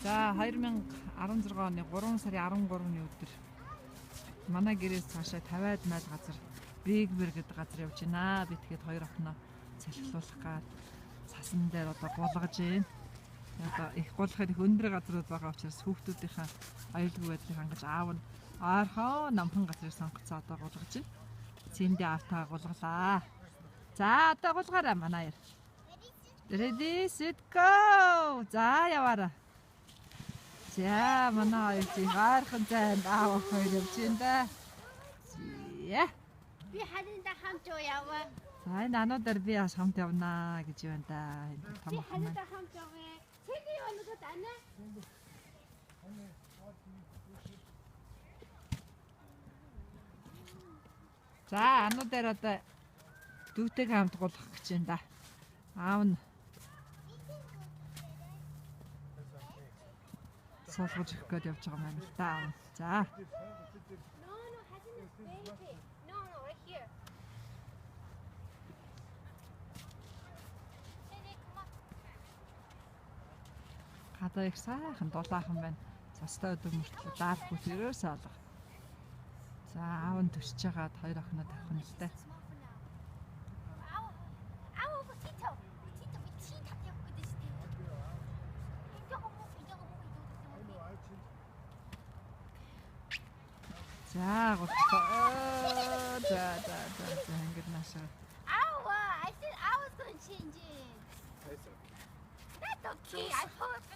За 2016 оны 3 сарын 13-ны өдөр манай гэрээс цаашаа 50-аад майл газар Бигбер гэдэг газар явж байна. Би тэгээд хоёр охиноо салхилуулах гад цасан дээр одоо гулгаж байна. Одоо их гулгахад их өндөр газрууд байгаа учраас хүүхдүүдийнхээ аюулгүй байдлыг хангаж аав нь ойрхон намхан газрыг сонгоцоо одоо гулгаж байна. Цэндээ автаа гулгалаа. За одоо гулгаарай манай яар. Ready, set, go! За яваарай. За манай хоёр чинь хайрхан зайд аав хоёр явж байна да. Зя. Би ханиндаа хамт яваа. За энэ ануудаар би бас хамт явнаа гэж байна да. Би ханиндаа хамт яваа. Цэгийн өнөд ана. За ануудаар одоо дүүтэйг хамт гулгах гэж байна да. Аав нь суулгаж өгөх гээд явж байгаа юм л да. За. No, hasn't baby. No, right here. Гадаа их сайхан дулаахан байна. Цастай өдөр мөртлөө даарх хүс ерөөсөө алга. За аав нь төсөж байгаад хоёр охиноо тавих нь л дээ. За гол. За ингэж наашаа. I said I was going to change it. That's okay. I hope